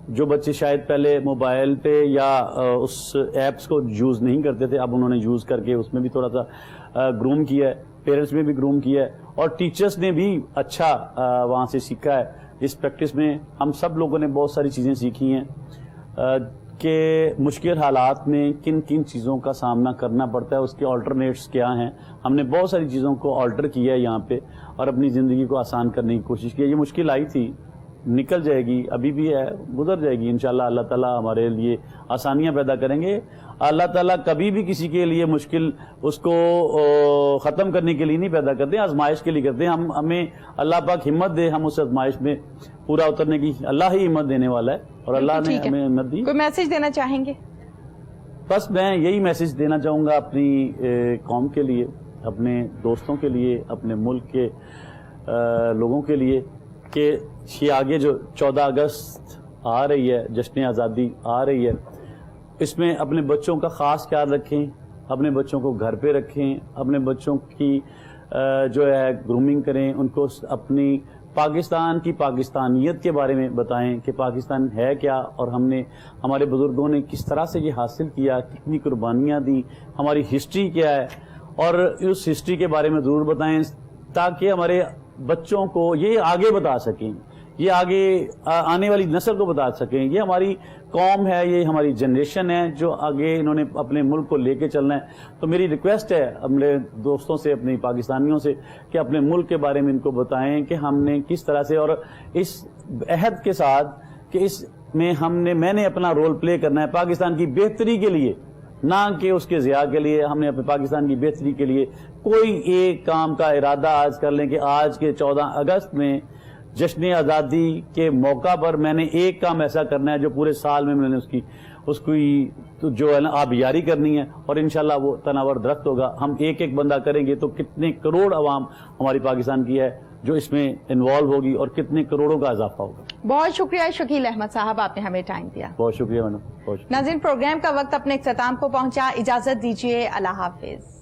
جو بچے شاید پہلے موبائل پہ یا اس ایپس کو یوز نہیں کرتے تھے, اب انہوں نے یوز کر کے اس میں بھی تھوڑا سا گروم کیا ہے, پیرنٹس میں بھی گروم کیا ہے, اور ٹیچرز نے بھی اچھا وہاں سے سیکھا ہے. اس پریکٹس میں ہم سب لوگوں نے بہت ساری چیزیں سیکھی ہیں کہ مشکل حالات میں کن کن چیزوں کا سامنا کرنا پڑتا ہے, اس کے آلٹرنیٹس کیا ہیں. ہم نے بہت ساری چیزوں کو آلٹر کیا ہے یہاں پہ اور اپنی زندگی کو آسان کرنے کی کوشش کی. یہ مشکل آئی تھی, نکل جائے گی, ابھی بھی ہے, گزر جائے گی انشاءاللہ. اللہ تعالیٰ ہمارے لیے آسانیاں پیدا کریں گے. اللہ تعالیٰ کبھی بھی کسی کے لیے مشکل اس کو ختم کرنے کے لیے نہیں پیدا کرتے, آزمائش کے لیے کرتے ہیں. ہمیں اللہ پاک ہمت دے, ہم اس آزمائش میں پورا اترنے کی, اللہ ہی ہمت دینے والا ہے اور اللہ نے ہمیں ہمت دی. کوئی میسج دینا چاہیں گے؟ بس میں یہی میسج دینا چاہوں گا اپنی قوم کے لیے، اپنے دوستوں کے لیے، اپنے ملک کے لوگوں کے لیے کہ یہ آگے جو 14 اگست آ رہی ہے، جشن آزادی آ رہی ہے، اس میں اپنے بچوں کا خاص خیال رکھیں، اپنے بچوں کو گھر پہ رکھیں، اپنے بچوں کی جو ہے گرومنگ کریں، ان کو اپنی پاکستان کی پاکستانیت کے بارے میں بتائیں کہ پاکستان ہے کیا، اور ہمارے بزرگوں نے کس طرح سے یہ حاصل کیا، کتنی قربانیاں دی، ہماری ہسٹری کیا ہے، اور اس ہسٹری کے بارے میں ضرور بتائیں تاکہ ہمارے بچوں کو یہ آگے بتا سکیں، یہ آگے آنے والی نسل کو بتا سکیں یہ ہماری قوم ہے، یہ ہماری جنریشن ہے جو آگے انہوں نے اپنے ملک کو لے کے چلنا ہے۔ تو میری ریکویسٹ ہے اپنے دوستوں سے، اپنے پاکستانیوں سے کہ اپنے ملک کے بارے میں ان کو بتائیں کہ ہم نے کس طرح سے، اور اس عہد کے ساتھ کہ اس میں میں نے اپنا رول پلے کرنا ہے پاکستان کی بہتری کے لیے، نہ کہ اس کے ضیاع کے لیے۔ ہم نے اپنے پاکستان کی بہتری کے لیے کوئی ایک کام کا ارادہ آج کر لیں کہ آج کے 14 اگست میں جشن آزادی کے موقع پر میں نے ایک کام ایسا کرنا ہے جو پورے سال میں میں نے اس کی جو ہے نا آبیاری کرنی ہے، اور انشاءاللہ وہ تناور درخت ہوگا۔ ہم ایک ایک بندہ کریں گے تو کتنے کروڑ عوام ہماری پاکستان کی ہے جو اس میں انوالو ہوگی، اور کتنے کروڑوں کا اضافہ ہوگا۔ بہت شکریہ شکیل احمد صاحب، آپ نے ہمیں ٹائم دیا۔ بہت شکریہ میڈم، بہت شکریہ۔ ناظرین، پروگرام کا وقت اپنے اختتام کو پہنچا، اجازت دیجیے، اللہ حافظ۔